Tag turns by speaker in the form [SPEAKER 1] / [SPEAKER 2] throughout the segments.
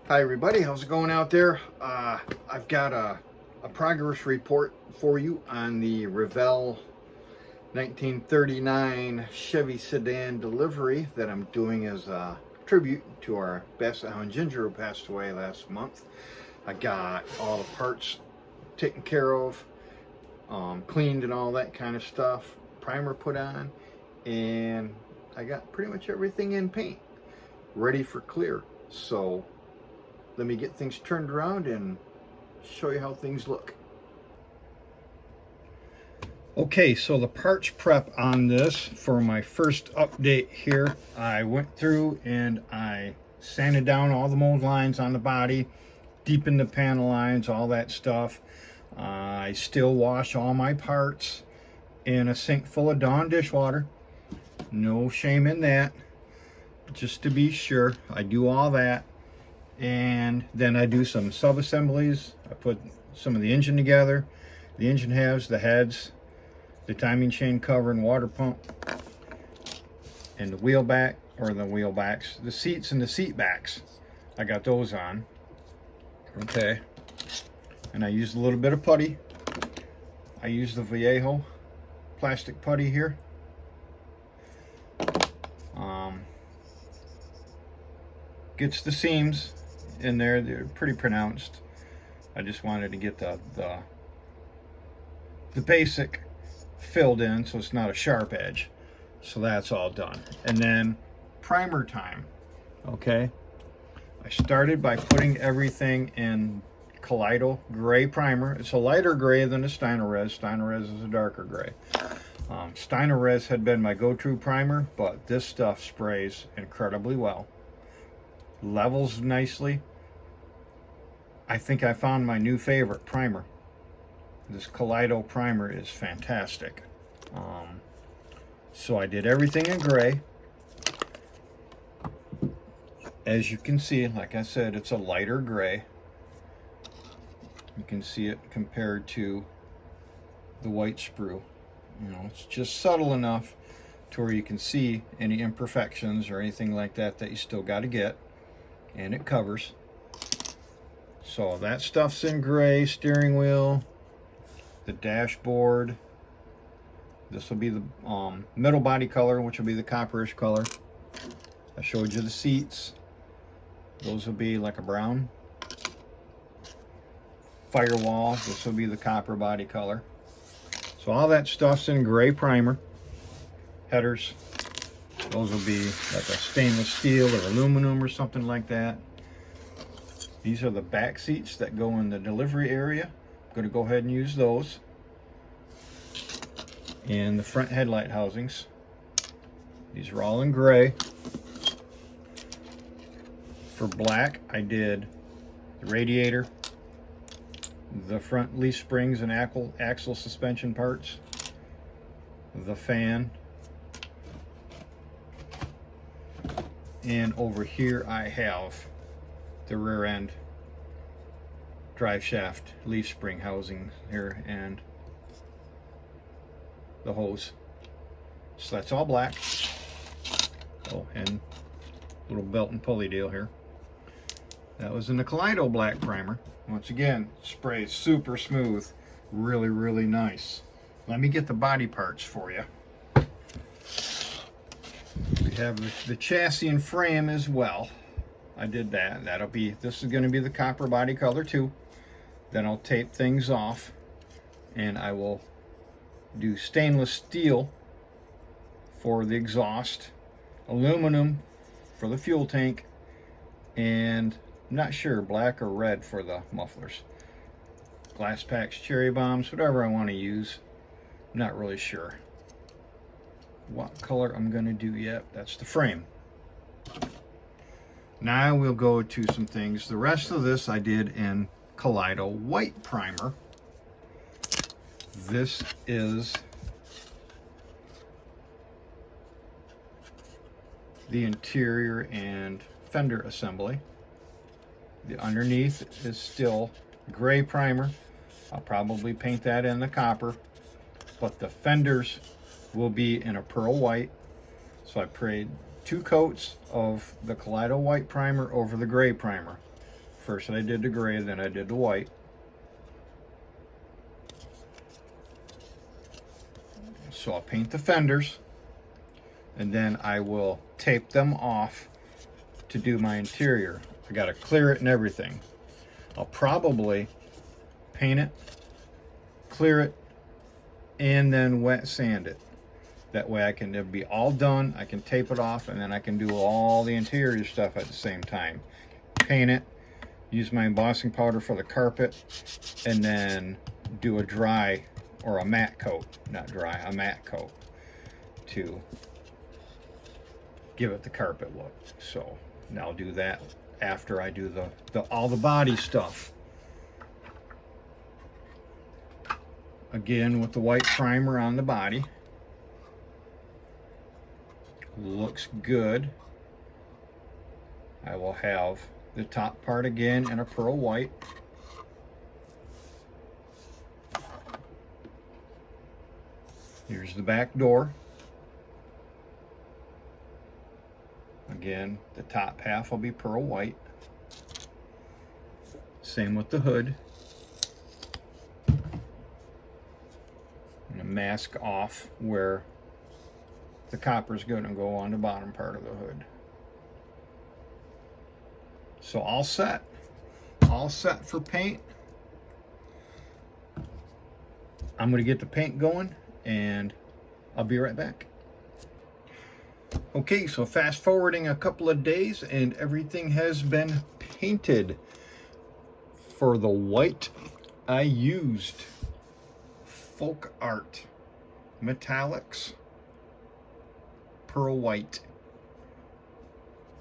[SPEAKER 1] Hi everybody, how's it going out there? I've got a progress report for you on the Revell 1939 Chevy Sedan Delivery that I'm doing as a tribute to our Basset Hound Ginger who passed away last month. I got all the parts taken care of, cleaned and all that kind of stuff, primer put on, and I got pretty much everything in paint, ready for clear. So let me get things turned around and show you how things look. Okay, so the parts prep on this for my first update here, I went through and I sanded down all the mold lines on the body, deepened the panel lines, all that stuff. I still wash all my parts in a sink full of Dawn dishwater. No shame in that. Just to be sure, I do all that. And then I do some sub-assemblies. I put some of the engine together. The engine halves, the heads, the timing chain cover and water pump, and the wheel back, or the wheel backs, the seats and the seat backs. I got those on. Okay. And I used a little bit of putty. I used the Vallejo plastic putty here. Gets the seams in there, they're pretty pronounced. I just wanted to get the basic filled in so it's not a sharp edge. So that's all done. And then primer time. Okay, I started by putting everything in Kaleido gray primer. It's a lighter gray than the Steinerez. Steinerez is a darker gray. Steinerez had been my go-to primer, but this stuff sprays incredibly well, levels nicely. I think I found my new favorite primer. This Kaleido primer is fantastic. So I did everything in gray. As you can see, like I said, it's a lighter gray. You can see it compared to the white sprue. You know, it's just subtle enough to where you can see any imperfections or anything like that that you still got to get, and it covers. So that stuff's in gray. Steering wheel, the dashboard. This will be the middle body color, which will be the copperish color. I showed you the seats. Those will be like a brown. Firewall, this will be the copper body color. So all that stuff's in gray primer. Headers, those will be like a stainless steel or aluminum or something like that. These are the back seats that go in the delivery area. I'm going to go ahead and use those. And the front headlight housings. These are all in gray. For black, I did the radiator, the front leaf springs and axle suspension parts, the fan, and over here I have the rear end drive shaft leaf spring housing here and the hose. So that's all black. Oh, and little belt and pulley deal here. That was in the Kaleido black primer. Once again, sprays super smooth, really nice. Let me get the body parts for you. We have the chassis and frame as well. I did that. This is going to be the copper body color too. Then I'll tape things off and I will do stainless steel for the exhaust, aluminum for the fuel tank, and I'm not sure, black or red for the mufflers. Glass packs, cherry bombs, whatever I want to use. I'm not really sure what color I'm going to do yet. That's the frame. Now we'll go to some things. The rest of this I did in Kaleido white primer. This is the interior and fender assembly. The underneath is still gray primer. I'll probably paint that in the copper, but the fenders will be in a pearl white. So I sprayed 2 coats of the Kaleido white primer over the gray primer. First I did the gray, then I did the white. So I'll paint the fenders, and then I will tape them off to do my interior. I gotta clear it and everything. I'll probably paint it, clear it, and then wet sand it. That way I can, it'll be all done. I can tape it off, and then I can do all the interior stuff at the same time. Paint it, use my embossing powder for the carpet, and then do a dry or a matte coat, not dry, a matte coat to give it the carpet look. So now I'll do that after I do all the body stuff. Again with the white primer on the body. Looks good. I will have the top part again in a pearl white. Here's the back door. Again, the top half will be pearl white. Same with the hood. And a mask off where the copper is going to go on the bottom part of the hood. So all set for paint. I'm going to get the paint going and I'll be right back. Okay, so fast forwarding a couple of days and everything has been painted. For the white, I used Folk Art Metallics Pearl White.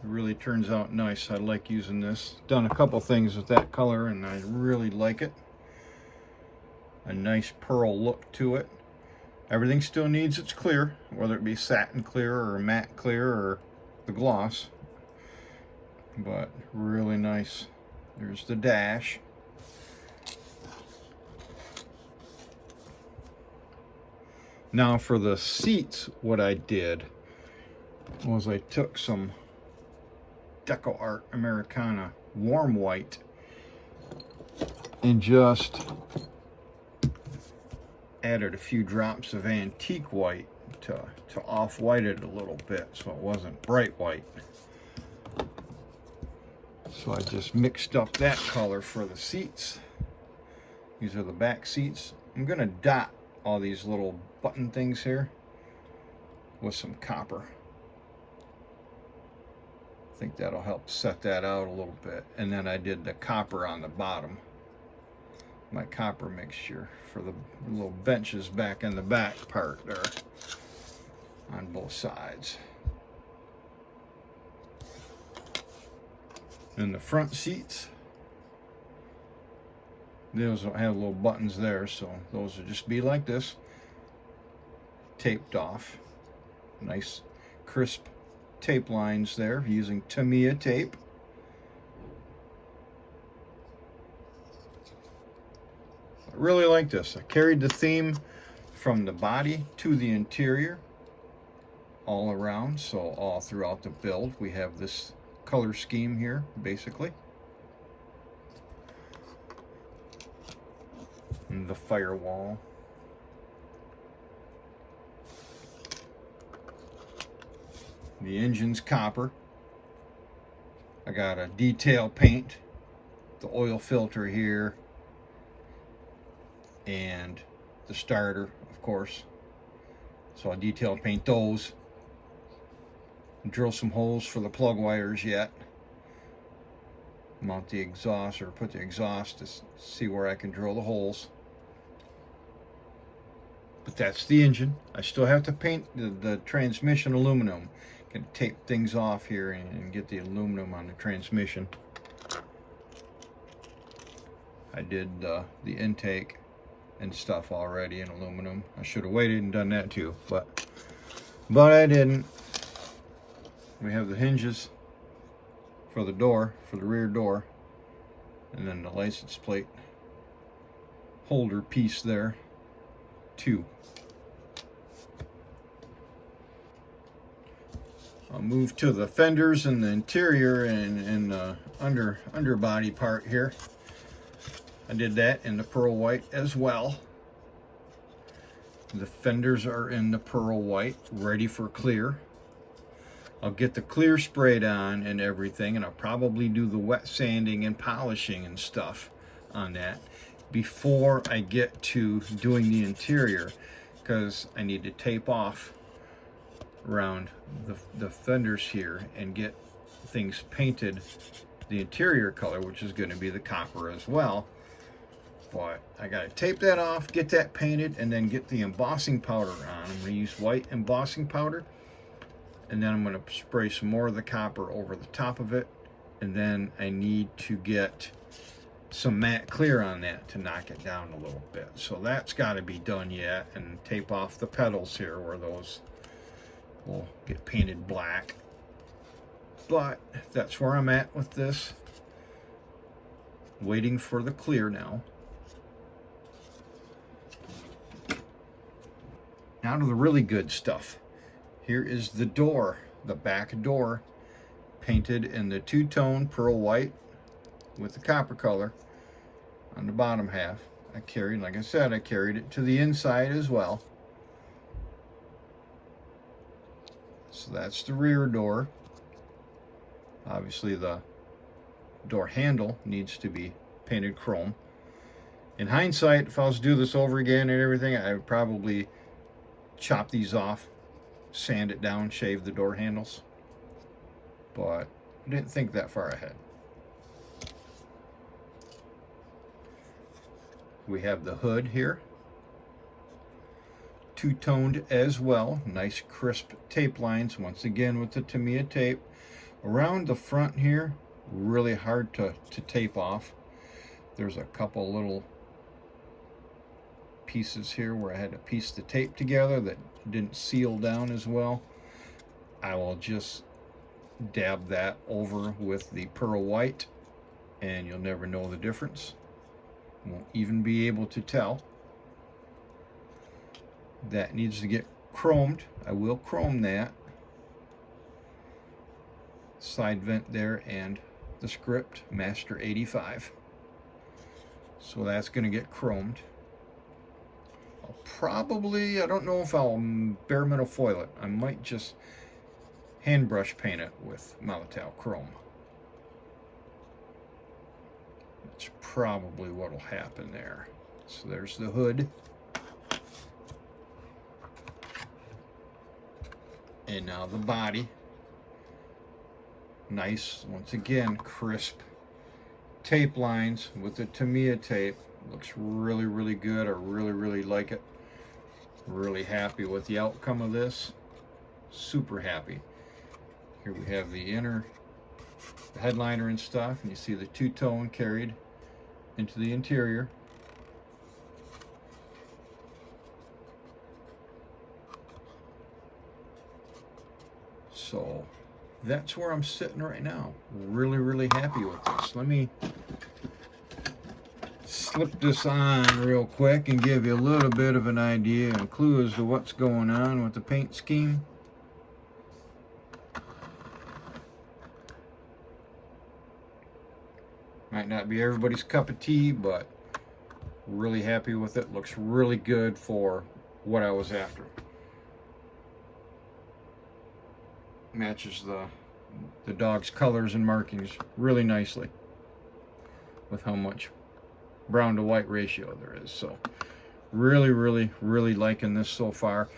[SPEAKER 1] It really turns out nice. I like using this. Done a couple things with that color and I really like it. A nice pearl look to it. Everything still needs its clear, whether it be satin clear or matte clear or the gloss. But really nice. There's the dash. Now for the seats, what I did was I took some Deco Art Americana warm white and just added a few drops of antique white to off-white it a little bit so it wasn't bright white. So I just mixed up that color for the seats. These are the back seats. I'm going to dot all these little button things here with some copper. I think that'll help set that out a little bit. And then I did the copper on the bottom. My copper mixture for the little benches back in the back part there on both sides. And the front seats, those don't have little buttons there, so those will just be like this, taped off. Nice crisp tape lines there using Tamiya tape. I really like this. I carried the theme from the body to the interior all around, so all throughout the build we have this color scheme here basically. And the firewall. The engine's copper. I got a detail paint, the oil filter here, and the starter, of course. So I detail paint those. Drill some holes for the plug wires yet. Mount the exhaust, or put the exhaust to see where I can drill the holes. But that's the engine. I still have to paint the transmission aluminum. Can tape things off here and get the aluminum on the transmission. I did the intake and stuff already in aluminum. I should have waited and done that too, but I didn't. We have the hinges for the door, for the rear door, and then the license plate holder piece there too. I'll move to the fenders and the interior and the underbody part here. I did that in the pearl white as well. The fenders are in the pearl white, ready for clear. I'll get the clear sprayed on and everything, and I'll probably do the wet sanding and polishing and stuff on that before I get to doing the interior, because I need to tape off around the fenders here and get things painted the interior color, which is going to be the copper as well. But I got to tape that off, get that painted, and then get the embossing powder on. I'm going to use white embossing powder, and then I'm going to spray some more of the copper over the top of it, and then I need to get some matte clear on that to knock it down a little bit. So that's got to be done yet, and tape off the pedals here where those will get painted black. But that's where I'm at with this. Waiting for the clear now. Now to the really good stuff. Here is the door, the back door, painted in the two-tone pearl white with the copper color on the bottom half. I carried, like I said, I carried it to the inside as well. So that's the rear door. Obviously the door handle needs to be painted chrome. In hindsight, if I was to do this over again and everything, I would probably chop these off, sand it down, shave the door handles. But I didn't think that far ahead. We have the hood here, two-toned as well. Nice crisp tape lines, once again with the Tamiya tape. Around the front here, really hard to tape off. There's a couple little pieces here where I had to piece the tape together that didn't seal down as well. I will just dab that over with the pearl white, and you'll never know the difference. Won't even be able to tell. That needs to get chromed. I will chrome that. Side vent there and the script, Master 85. So that's going to get chromed. I'll probably, I don't know if I'll bare metal foil it. I might just hand brush paint it with Molitor chrome. That's probably what will happen there. So there's the hood. And now the body. Nice, once again, crisp tape lines with the Tamiya tape. Looks really, really good. I really, really like it. Really happy with the outcome of this. Super happy. Here we have the inner headliner and stuff, and you see the two-tone carried into the interior. So that's where I'm sitting right now. Really, really happy with this. Let me slip this on real quick and give you a little bit of an idea and clue as to what's going on with the paint scheme. Might not be everybody's cup of tea, but really happy with it. Looks really good for what I was after. Matches the dog's colors and markings really nicely with how much brown to white ratio there is. So really, really, really liking this so far.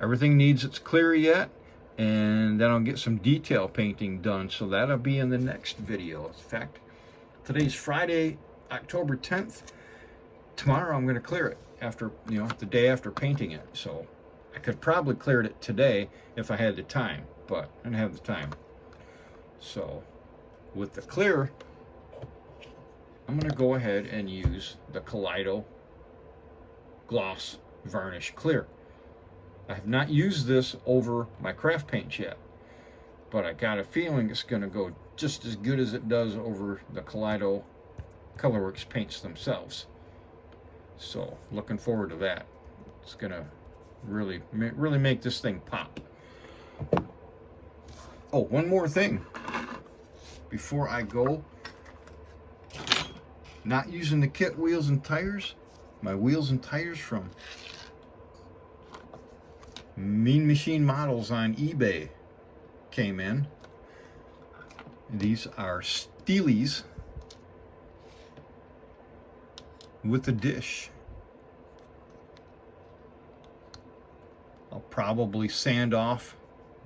[SPEAKER 1] Everything needs its clear yet, and then I'll get some detail painting done, so that'll be in the next video. In fact, today's Friday, October 10th. Tomorrow I'm going to clear it after, the day after painting it. So I could probably clear it today if I had the time, but I didn't have the time. So with the clear, I'm going to go ahead and use the Kaleido Gloss Varnish Clear. I have not used this over my craft paints yet, but I got a feeling it's going to go just as good as it does over the Kaleido Colorworks paints themselves. So looking forward to that. It's going to really make this thing pop. Oh, one more thing before I go. Not using the kit wheels and tires. My wheels and tires from Mean Machine Models on eBay came in. These are Steelies with a dish. I'll probably sand off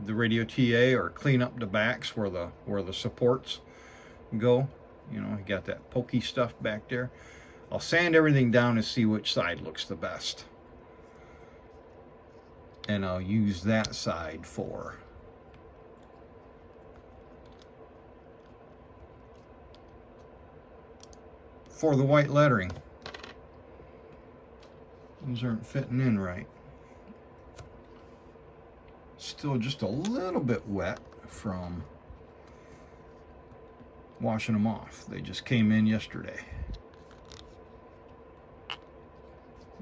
[SPEAKER 1] the radio TA or clean up the backs where the supports go. You know, you got that pokey stuff back there. I'll sand everything down and see which side looks the best. And I'll use that side for the white lettering. Those aren't fitting in right. Still just a little bit wet from washing them off. They just came in yesterday.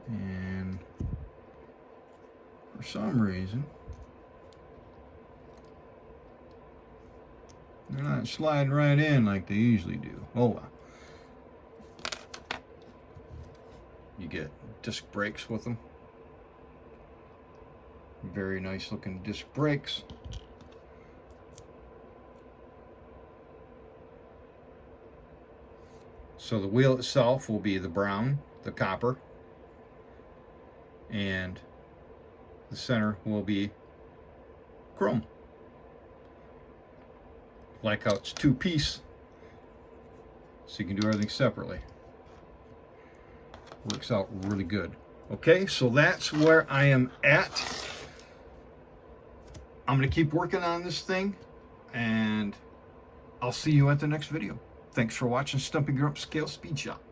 [SPEAKER 1] And for some reason, they're not sliding right in like they usually do. Oh well. You get disc brakes with them. Very nice looking disc brakes. So the wheel itself will be the brown, the copper, and the center will be chrome. Like how it's two-piece, so you can do everything separately. Works out really good. Okay, so that's where I am at. I'm going to keep working on this thing, and I'll see you at the next video. Thanks for watching Stumpy Grump Scale Speed Shop.